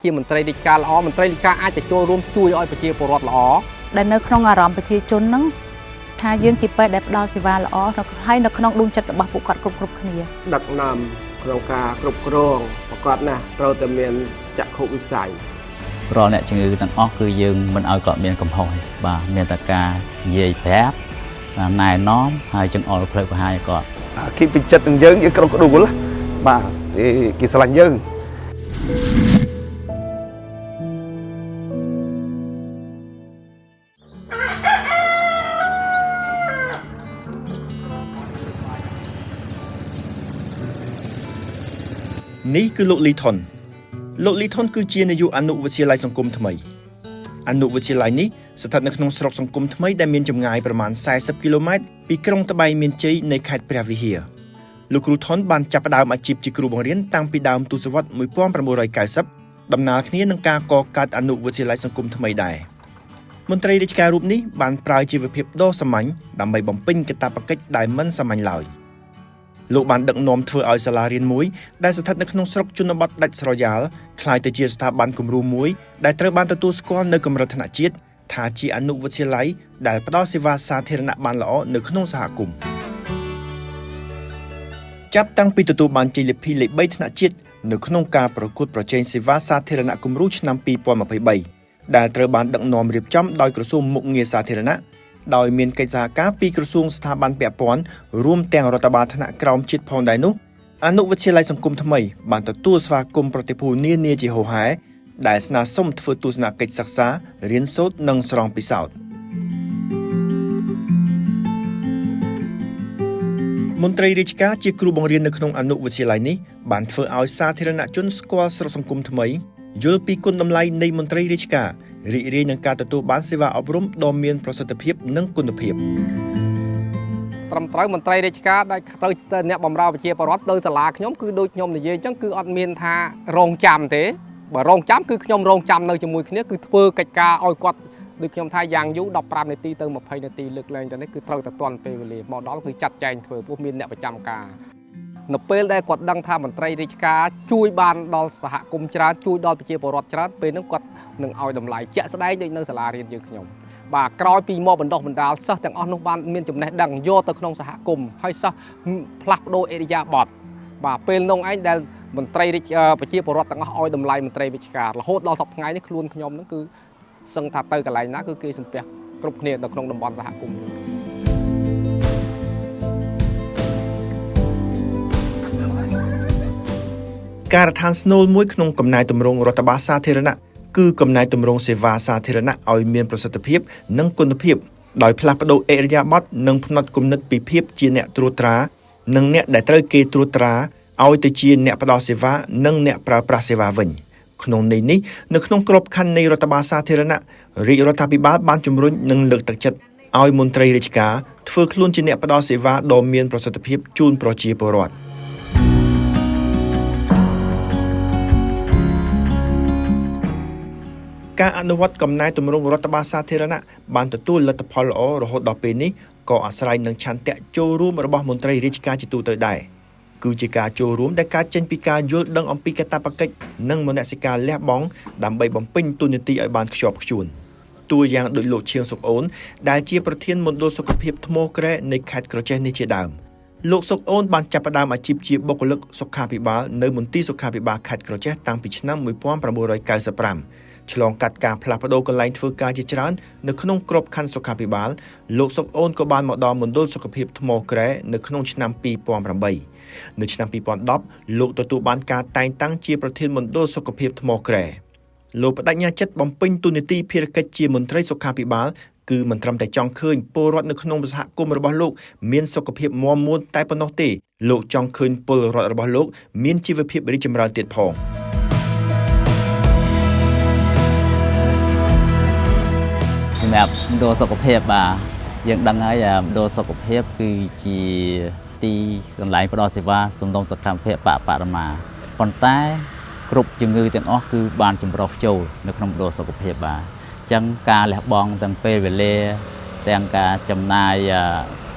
ជាមន្ត្រីរាជការល្អមន្ត្រីរាជការអាចទៅចូលរួមជួយឲ្យប្រជាពលរដ្ឋល្អដែលនៅក្នុងអារម្មណ៍ប្រជាជនហ្នឹងថាយើងជាពេទ្យដែលផ្ដល់សេវាល្អហើយនៅក្នុងដួងចិត្តរបស់ពួកគាត់គ្រប់គ្នាដឹកនាំក្នុងការគ្រប់គ្រងប្រកបណាស់ត្រូវតែមានចក្ខុវិស័យរាល់អ្នកជំងឺទាំងអស់គឺយើងមិនឲ្យគាត់មានកំហុសទេបាទមានតែការនិយាយប្រាប់ណែនាំហើយចង្អុលផ្លូវបង្ហាញគាត់គេពីចិត្តនឹងយើងក្រុមក្ដួលបាទគេស្រឡាញ់យើងនេះគឺលោកលីថុនគឺជានាយកអនុវិទ្យាល័យសង្គមថ្មីអនុវិទ្យាល័យនេះស្ថិតនៅក្នុងស្រុកសង្គមថ្មីដែលមានចម្ងាយប្រមាណ40គីឡូម៉ែត្រពីក្រុងត្បៃមានជ័យនៃខេត្តព្រះវិហារលោកគ្រូថុនបានចាប់ផ្ដើមអាជីពជាគ្រូបង្រៀនតាំងពីដើមទសវត្សរ៍1990ដំណើរគ្នានឹងការកកើតអនុវិទ្យាល័យសង្គមថ្មីដែរមន្ត្រីរាជការរូបនេះបានប្រើជីវភាពដ៏សាមញ្ញដើម្បីបំពេញកាតព្វកិច្ចដែលមិនសាមញ្ញឡើយលោកបានដឹកនាំធ្វើឲ្យសាលារៀនមួយដែលស្ថិតនៅក្នុងស្រុកជនបទដាច់ស្រយាលក្លាយទៅជាស្ថាប័នគំរូមួយដែលត្រូវបានទទួលស្គាល់នៅកម្រិតថ្នាក់ជាតិថាជាអនុវិទ្យាល័យដែលផ្ដល់សេវាសាធារណៈបានល្អនៅក្នុងសហគមន៍ចាប់តាំងពីទទួលបានជ័យលាភីលេខ3ថ្នាក់ជាតិនៅក្នុងការប្រកួតប្រជែងសេវាសាធារណៈគំរូឆ្នាំ2023ដែលត្រូវបានដឹកនាំរៀបចំដោយក្រសួងមុខងារសាធារណៈដោយមានកិច្ចសហការពីក្រសួងស្ថាប័នពាក់ព័ន្ធរួមទាំងរដ្ឋបាលថ្នាក់ក្រោមជាតិផងដែរនោះអនុវិទ្យាល័យសង្គមថ្មីបានទទួលស្វាគមន៍ប្រតិភូនានាជាហូរហែដែលស្នើសុំធ្វើទស្សនកិច្ចសិក្សារៀនសូត្រនិងស្រង់ពិសោធន៍មន្ត្រីរាជការជាគ្រូបង្រៀននៅក្នុងអនុវិទ្យាល័យនេះបានធ្វើឲ្យសាធារណជនស្គាល់ស្រុកសង្គមថ្មីយល់ពីគុណតម្លៃនៃមន្ត្រីរាជការរីករាយនឹងការទទួលបានសេវាអប់រំដ៏មានប្រសិទ្ធភាពនិងគុណភាពត្រឹមត្រូវមន្ត្រីរាជការដែលត្រូវអ្នកបម្រើប្រជាពលរដ្ឋដោយសាលាខ្ញុំគឺដូចខ្ញុំនិយាយអញ្ចឹងគឺអត់មានថារងចាំទេបើរងចាំគឺខ្ញុំរងចាំនៅជាមួយគ្នាគឺធ្វើកិច្ចការឲ្យគាត់ដូចខ្ញុំថាយ៉ាងយូរ15នាទីទៅ20នាទីលើកឡើងទៅនេះគឺត្រូវតែទាន់ពេលវេលាមកដល់គឺចាត់ចែងធ្វើព្រោះមានអ្នកប្រចាំការនៅពេលដែលគាត់ដឹងថាមន្ត្រីរាជការជួយបានដល់សហគមន៍ច្រើនជួយដល់ប្រជាពលរដ្ឋច្រើនពេលហ្នឹងគាត់នឹងឲ្យតម្លៃជាក់ស្ដែងដូចនៅសាលារៀនយើងខ្ញុំបាទក្រោយពីមកបណ្ដុះបណ្ដាលសិស្សទាំងអស់នោះបានមានចំណេះដឹងយកទៅក្នុងសហគមន៍ហើយសិស្សផ្លាស់ប្ដូរអរិយាប័ត្របាទពេលនោះឯងដែលមន្ត្រីរាជប្រជាពលរដ្ឋទាំងអស់ឲ្យតម្លៃមន្ត្រីរាជការរហូតដល់សប្តាហ៍ថ្ងៃនេះខ្លួនខ្ញុំហ្នឹងគឺសឹងថាទៅកន្លែងណាគឺគេសំពះគ្រប់គ្នានៅក្នុងតំបន់សហគមន៍ការដ្ឋានស្នូលមួយក្នុងកំណែទម្រង់រដ្ឋបាលសាធារណៈគឺកំណែទម្រង់សេវាសាធារណៈឲ្យមានប្រសិទ្ធភាពនិងគុណភាពដោយផ្លាស់ប្ដូរអរិយាប័ត្រនិងផ្នត់គំនិតពីភាពជាអ្នកត្រួតត្រានិងអ្នកដែលត្រូវគេត្រួតត្រាឲ្យទៅជាអ្នកផ្ដល់សេវានិងអ្នកប្រើប្រាស់សេវាវិញក្នុងន័យនេះនៅក្នុងក្របខ័ណ្ឌនៃរដ្ឋបាលសាធារណៈរាជរដ្ឋាភិបាលបានជំរុញនិងលើកទឹកចិត្តឲ្យមន្ត្រីរាជការធ្វើខ្លួនជាអ្នកផ្ដល់សេវាដ៏មានប្រសិទ្ធភាពជូនប្រជាពលរដ្ឋការអនុវត្តកំណែទម្រង់រដ្ឋបាលសាធារណៈបានទទួលលទ្ធផលល្អរហូតដល់ពេលនេះក៏អាស្រ័យនឹងឆន្ទៈចូលរួមរបស់មន្ត្រីរាជការជាទូទៅដែរគឺជាការចូលរួមដែលកើតចេញពីការយល់ដឹងអំពីកាតព្វកិច្ចនិងមនសិការលះបង់ដើម្បីបំពេញតួនាទីឲ្យបានខ្ជាប់ខ្ជួនតួយ៉ាងដូចលោកឈៀងសុកអូនដែលជាប្រធានមណ្ឌលសុខភាពថ្មក្រែនៃខេត្តក្រចេះនេះជាដើមលោកសុកអូនបានចាប់ផ្ដើមអាជីពជាបុគ្គលិកសុខាភិបាលនៅមន្ទីរសុខាភិបាលខេត្តក្រចេះតាំងពីឆ្នាំ1995ឆ្លងកាត់ការផ្លាស់ប្ដូរកន្លែងធ្វើការជាច្រើននៅក្នុងក្របខ័ណ្ឌសុខាភិបាលលោកសុកអូនក៏បានមកដល់មណ្ឌលសុខភាពថ្មក្រែនៅក្នុងឆ្នាំ2008នៅឆ្នាំ2010លោកទទួលបានការតែងតាំងជាប្រធានមណ្ឌលសុខភាពថ្មក្រែលោកបដិញ្ញាចិត្តបំពេញតួនាទីភារកិច្ចជាមន្ត្រីសុខាភិបាលគឺមិនត្រឹមតែចង់ឃើញពលរដ្ឋនៅក្នុងសហគមន៍របស់លោកមានសុខភាពមាំមួនតែប៉ុណ្ណោះទេលោកចង់ឃើញពលរដ្ឋរបស់លោកមានជីវភាពរីកចម្រើនទៀតផងសម្រាប់មណ្ឌលសុខភាពបាទយើងដឹងហើយមណ្ឌលសុខភាពគឺជាទីកន្លែងផ្ដល់សេវាសំណុំសុខភាពបរិមាប៉ុន្តែគ្រប់ជំងឺទាំងអស់គឺបានចម្រុះចូលនៅក្នុងមណ្ឌលសុខភាពបាទអញ្ចឹងការលះបង់ទាំងពេលវេលាទាំងការចំណាយ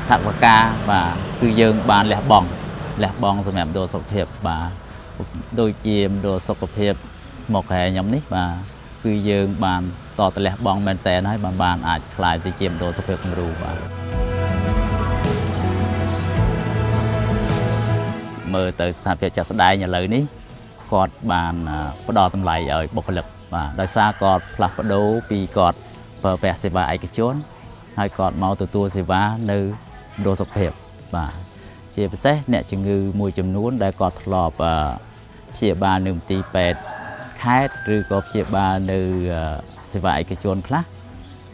ថវិកាបាទគឺយើងបានលះបង់សម្រាប់មណ្ឌលសុខភាពបាទដូចជាមណ្ឌលសុខភាព មកហែខ្ញុំនេះបាទគឺយើងបានតតលះបងមែនតែនហើយបានអាចខ្លាយទៅជាមណ្ឌលសុខភាពគំរូបាទមើលទៅស្ថានភាពចាក់ស្ដែងឥឡូវនេះគាត់បានផ្ដល់តម្លៃឲ្យបុគ្គលិកបាទដោយសារគាត់ផ្លាស់ប្ដូរពីគាត់ប្រើប្រាស់សេវាឯកជនហើយគាត់មកទទួលសេវានៅមណ្ឌលសុខភាពបាទជាពិសេសអ្នកជំងឺមួយចំនួនដែលគាត់ធ្លាប់ព្យាបាលនៅមន្ទីរពេទ្យខេត្តឬក៏ព្យាបាលនៅសេវាឯកជនខ្លះ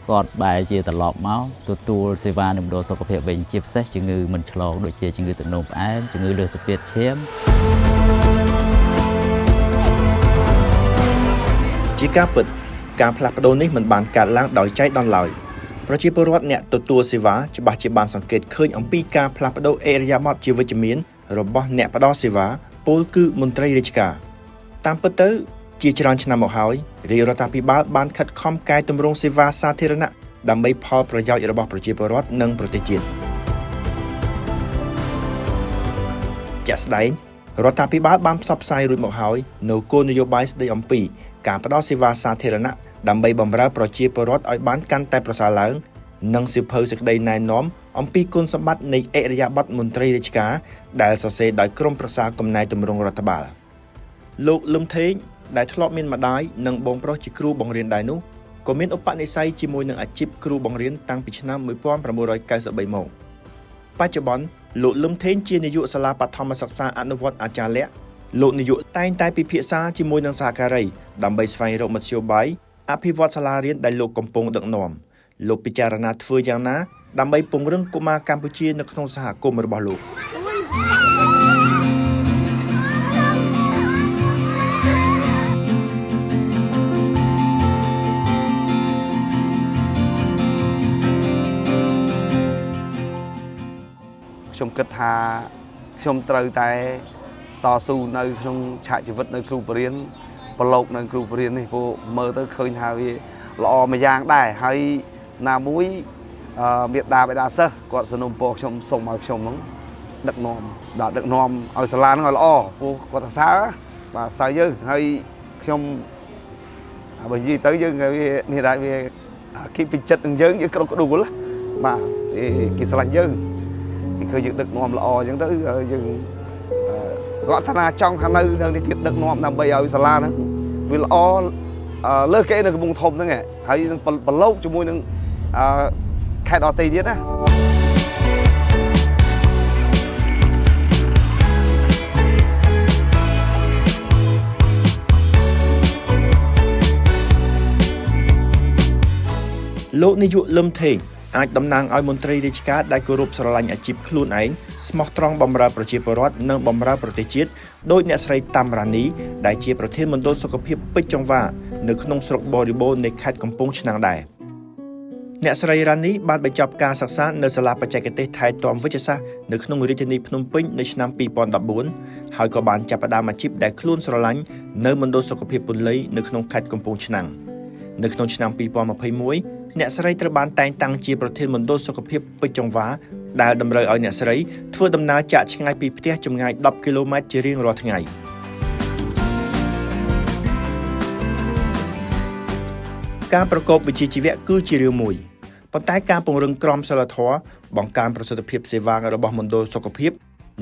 គាត់បែរជាត្រឡប់មកទទួលសេវានៅមណ្ឌលសុខភាពវិញជាពិសេសជំងឺមិនឆ្លងដូចជាជំងឺទឹកនោមផ្អែមជំងឺលើសស្ពាតឈាមជាការពិតការផ្លាស់ប្ដូរនេះមិនបានកើតឡើងដោយចៃដន្យឡើយប្រជាពលរដ្ឋអ្នកទទួលសេវាច្បាស់ជាបានសង្កេតឃើញអំពីការផ្លាស់ប្ដូរឥរិយាបថជាវិជ្ជមានរបស់អ្នកផ្ដល់សេវាពោលគឺមន្ត្រីរាជការតាមពិតទៅជាច្រើនឆ្នាំមកហើយរាជរដ្ឋាភិបាលបានខិតខំកែតម្រង់សេវាសាធារណៈដើម្បីផលប្រយោជន៍របស់ប្រជាពលរដ្ឋនិងប្រទេសជាតិជាក់ស្ដែងរដ្ឋាភិបាលបានផ្សព្វផ្សាយរួចមកហើយនូវគោលនយោបាយស្ដីអំពីការផ្ដល់សេវាសាធារណៈដើម្បីបម្រើប្រជាពលរដ្ឋឲ្យបានកាន់តែប្រសើរឡើងនិងសៀវភៅសេចក្តីណែនាំអំពីគុណសម្បត្តិនៃឥរិយាបថមន្ត្រីរាជការដែលសរសេរដោយក្រុមប្រឹក្សាកំណែទម្រង់រដ្ឋបាលលោកលឹមថេងដែលធ្លាប់មានម្ដាយនិងបងប្រុសជាគ្រូបង្រៀនដែរនោះក៏មានឧបនិស្ស័យជាមួយនឹងអាជីពគ្រូបង្រៀនតាំងពីឆ្នាំ1993មកបច្ចុប្បន្នលោកលឹមថេងជានាយកសាលាបឋមសិក្សាអនុវត្តអាចារ្យលក្ខលោកនាយកតែងតែពិភាក្សាជាមួយនឹងសហការីដើម្បីស្វែងរកមធ្យោបាយអភិវឌ្ឍសាលារៀនដែលលោកកំពុងដឹកនាំលោកពិចារណាធ្វើយ៉ាងណាដើម្បីពង្រឹងកុមារកម្ពុជានៅក្នុងសហគមន៍របស់លោកខ្ញុំគិតថាខ្ញុំត្រូវតែតស៊ូនៅក្នុងឆាកជីវិតនៅគ្រូបរិញ្ញាប្រឡូកនៅគ្រូបរិញ្ញានេះព្រោះមើលទៅឃើញថាវាល្អមួយយ៉ាងដែរហើយណាមួយមេដាបេដាសិស្សគាត់សនំពរខ្ញុំសូមឲ្យខ្ញុំហ្នឹងដឹកនាំឲ្យសាលាហ្នឹងឲ្យល្អព្រោះគាត់ថាសើបាទសើយើងហើយខ្ញុំបើនិយាយទៅយើងវានេះដែរវាគិតពីចិត្តនឹងយើងក្រុមក្ដួលបាទគេស្រឡាញ់យើងឃើញយើងដឹកនាំល្អអញ្ចឹងទៅយើងគាត់ថាចង់ថានៅនេះទៀតដឹកនាំដើម្បីឲ្យសាលាហ្នឹងវាល្អលើសគេនៅកំពង់ធំហ្នឹងហើយនឹងប្រឡូកជាមួយនឹងខេត្តដទៃទៀតណាលោកនាយកលឹមថេងអាចតំណាងឲ្យមន្ត្រីរាជការដែលគោរពស្រឡាញ់អាជីពខ្លួនឯងស្មោះត្រង់បម្រើប្រជាពលរដ្ឋនិងបម្រើប្រទេសជាតិដោយអ្នកស្រីតាំរ៉ានីដែលជាប្រធានមណ្ឌលសុខភាពពេជ្រចង្វានៅក្នុងស្រុកបរិបូរណ៍នៃខេត្តកំពង់ឆ្នាំងដែរអ្នកស្រីរ៉ានីបានបញ្ចប់ការសិក្សានៅសាលាបច្ចេកទេសថែទាំវិទ្យាសាស្ត្រនៅក្នុងរាជធានីភ្នំពេញនៅឆ្នាំ2014ហើយក៏បានចាប់ផ្ដើមអាជីពដែលខ្លួនស្រឡាញ់នៅមណ្ឌលសុខភាពពន្លៃនៅក្នុងខេត្តកំពង់ឆ្នាំងនៅក្នុងឆ្នាំ2021អ្នកស្រីត្រូវបានតែងតាំងជាប្រធានមណ្ឌលសុខភាពពេជ្រចង្វាដែលតម្រូវឲ្យអ្នកស្រីធ្វើដំណើរចាកឆ្ងាយពីផ្ទះចម្ងាយ10គីឡូម៉ែត្រជារៀងរាល់ថ្ងៃការប្រកបវិជ្ជាជីវៈគឺជារឿងមួយប៉ុន្តែការពង្រឹងក្រមសីលធម៌បង្កើនប្រសិទ្ធភាពសេវារបស់មណ្ឌលសុខភាព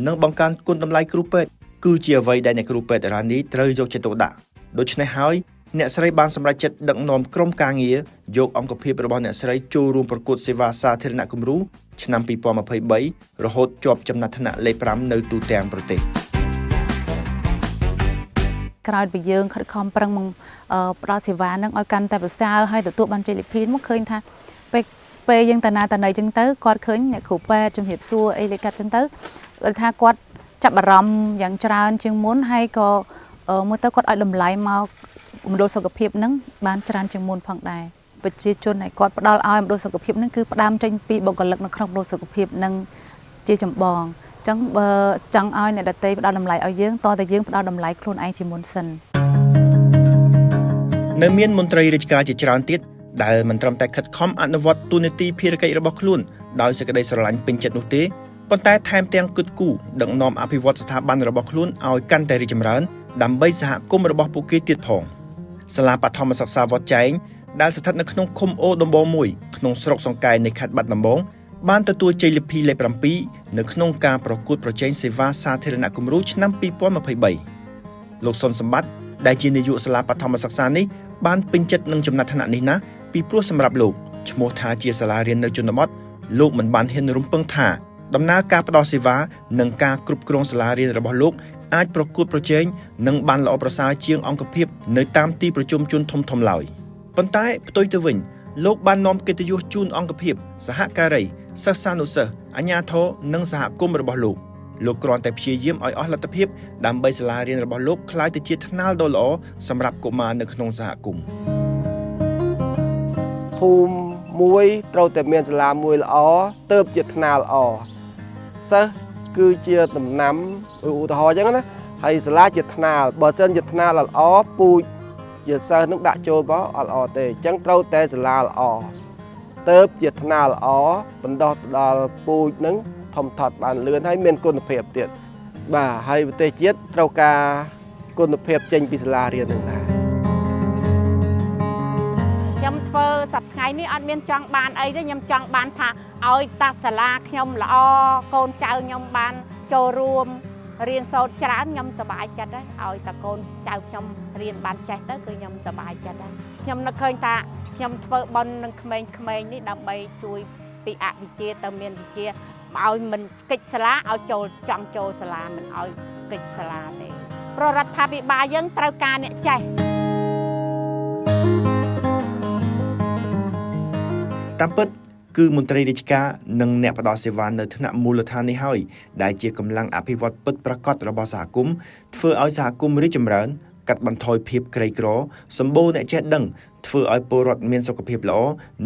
និងបង្កើនគុណតម្លៃគ្រូពេទ្យគឺជាអ្វីដែលអ្នកគ្រូពេទ្យរ៉ានីត្រូវយកចិត្តទុកដាក់ដូច្នេះហើយអ្នកស្រីបានសម្រេចចិត្តដឹកនាំក្រុមការងារយកអង្គភាពរបស់អ្នកស្រីចូលរួមប្រកួតសេវាសាធារណៈគំរូឆ្នាំ2023រហូតជាប់ចំណាត់ថ្នាក់លេខ5នៅទូទាំងប្រទេសក្រោយពីយើងខិតខំប្រឹងផ្ដល់សេវានឹងឲ្យកាន់តែប្រសើរហើយទទួលបានជ័យលាភីមកឃើញថាពេលយើងតាណាតាណីចឹងទៅគាត់ឃើញអ្នកគ្រូពេទ្យជំរាបសួរអីលេខកាត់ចឹងទៅគាត់ថាគាត់ចាប់អារម្មណ៍យ៉ាងច្រើនជាងមុនហើយក៏មើលទៅគាត់ឲ្យតម្លៃមកមណ្ឌលសុខភាពនឹងបានច្រើនជាងមុនផងដែរប្រជាជនឲ្យគាត់ផ្ដល់ឲ្យមណ្ឌលសុខភាពនឹងគឺផ្ដើមចេញពីបុគ្គលិកនៅក្នុងមណ្ឌលសុខភាពនឹងជាចម្បងអញ្ចឹងបើចង់ឲ្យអ្នកដទៃផ្ដល់តម្លៃឲ្យយើងតើយើងផ្ដល់តម្លៃខ្លួនឯងជាមុនសិននៅមានមន្ត្រីរាជការជាច្រើនទៀតដែលមិនត្រឹមតែខិតខំអនុវត្តទូនាទីភារកិច្ចរបស់ខ្លួនដោយសេចក្តីស្រឡាញ់ពេញចិត្តនោះទេប៉ុន្តែថែមទាំងគិតគូរដឹកនាំអភិវឌ្ឍស្ថាប័នរបស់ខ្លួនឲ្យកាន់តែរីកចម្រើនដើម្បីសហគមន៍របស់ពួកគេទៀតផង។ សាលាបឋមសិក្សាវត្តចែងដែលស្ថិតនៅក្នុងឃុំអូដំបងមួយក្នុងស្រុកសង្កែនៃខេត្តបាត់ដំបងបានទទួលជ័យលាភីលេខ 7 នៅក្នុងការប្រកួតប្រជែងសេវាសាធារណគំរូឆ្នាំ 2023 លោកសុនសម្បត្តិដែលជានាយកសាលាបឋមសិក្សានេះបានពេញចិត្តនឹងចំណាត់ថ្នាក់នេះណាស់ពីព្រោះសម្រាប់លោកឈ្មោះថាជាសាលារៀននៅជនបទលោកមិនបានហ៊ានរំពឹងថាដំណើរការផ្ដល់សេវានិងការគ្រប់គ្រងសាលារៀនរបស់លោកអាចប្រកួតប្រជែងនិងបានល្អប្រសើរជាងអង្គភាពនៅតាមទីប្រជុំជនធំៗឡើយប៉ុន្តែផ្ទុយទៅវិញលោកបាននាំកិត្តិយសជូនអង្គភាពសហការីសិស្សានុសិស្សអាជ្ញាធរនិងសហគមន៍របស់លោកគ្រាន់តែព្យាយាមឲ្យអស់លទ្ធភាពដើម្បីសាលារៀនរបស់លោកក្លាយទៅជាថ្នាលដ៏ល្អសម្រាប់កុមារនៅក្នុងសហគមន៍ ភូមិមួយត្រូវតែមានសាលាមួយល្អទើបជាថ្នាលល្អសិស្សគឺជាដំណាំឧទាហរណ៍អញ្ចឹងណាហើយសាលាជាថ្នាលបើសិនជាថ្នាលល្អពូជជាសិស្សនឹងដាក់ចូលមកអត់ល្អទេអញ្ចឹងត្រូវតែសាលាល្អទើបជាថ្នាលល្អបណ្ដោះដល់ពូជនឹងធំធាត់បានលឿនហើយមានគុណភាពទៀតបាទហើយប្រទេសជាតិត្រូវការគុណភាពចេញពីសាលារៀននឹងដែរ ខ្ញុំធ្វើសប្តាហ៍នេះអត់មានចង់បានអីទេខ្ញុំចង់បានថាឲ្យតាសាលាខ្ញុំល្អកូនចៅខ្ញុំបានចូលរួមរៀនសូត្រច្រើនខ្ញុំសប្បាយចិត្តហើយឲ្យតាកូនចៅខ្ញុំរៀនបានចេះទៅគឺខ្ញុំសប្បាយចិត្តហើយខ្ញុំនឹកឃើញថាខ្ញុំធ្វើបុណ្យនឹងក្មេងៗនេះដើម្បីជួយពីអវិជ្ជាទៅមានវិជ្ជាឲ្យមិនកិច្ចសាលាឲ្យចូលចង់ចូលសាលាមិនឲ្យកិច្ចសាលាទេប្ររដ្ឋាភិបាលយើងត្រូវការអ្នកចេះ តាមពិតគឺមន្ត្រីរាជការនិងអ្នកផ្ដល់សេវានៅថ្នាក់មូលដ្ឋាននេះហើយដែលជាកម្លាំងអភិវឌ្ឍពិតប្រាកដរបស់សហគមន៍ធ្វើឲ្យសហគមន៍រីកចម្រើនកាត់បន្ថយភាពក្រីក្រសម្បូរអ្នកចេះដឹងធ្វើឲ្យពលរដ្ឋមានសុខភាពល្អ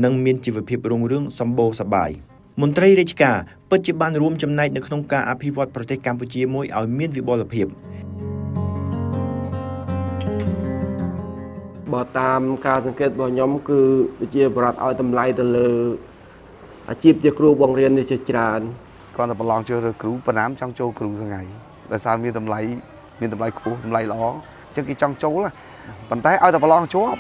និងមានជីវភាពរុងរឿងសម្បូរសប្បាយមន្ត្រីរាជការពិតជាបានរួមចំណែកនៅក្នុងការអភិវឌ្ឍប្រទេសកម្ពុជាមួយឲ្យមានវិបុលភាព បើតាមការសង្កេតរបស់ខ្ញុំគឺប្រជាប្រដ្ឋឲ្យតម្លៃទៅលើអាជីពជាគ្រូបង្រៀននេះជាច្រើន គាត់តែប្រឡងជឿរើគ្រូប៉ុណ្ណាចង់ចូលគ្រូសងៃដោយសារមានតម្លៃខ្ពស់តម្លៃល្អអញ្ចឹងគេចង់ចូលប៉ុន្តែឲ្យតែប្រឡងជាប់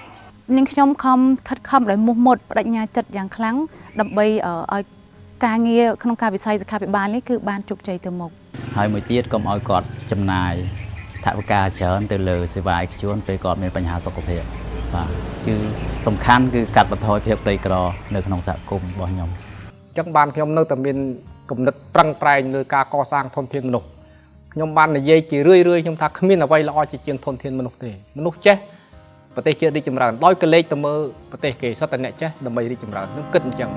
នាងខ្ញុំខំខិតខំដោយមុះមុតបដិញ្ញាចិត្តយ៉ាងខ្លាំងដើម្បីឲ្យការងារក្នុងការវិស័យសុខាភិបាលនេះគឺបានជោគជ័យទៅមុខ ហើយមួយទៀតកុំឲ្យគាត់ចំណាយថវិកាច្រើនទៅលើសេវាឯកជនពេលគាត់មានបញ្ហាសុខភាពបាទគឺសំខាន់គឺកាត់បន្ថយភាពក្រីក្រនៅក្នុងសហគមន៍របស់ខ្ញុំ ចឹងបានខ្ញុំនៅតែមានគំនិតប្រឹងប្រែងលើការកសាងធនធានមនុស្សខ្ញុំបាននិយាយជារឿយៗខ្ញុំថាគ្មានអ្វីល្អជាជាងធនធានមនុស្សទេមនុស្សចេះប្រទេសជាតិរីកចម្រើនដោយកលេចទៅមើលប្រទេសគេសុទ្ធតែអ្នកចេះដើម្បីរីកចម្រើនខ្ញុំគិតអញ្ចឹង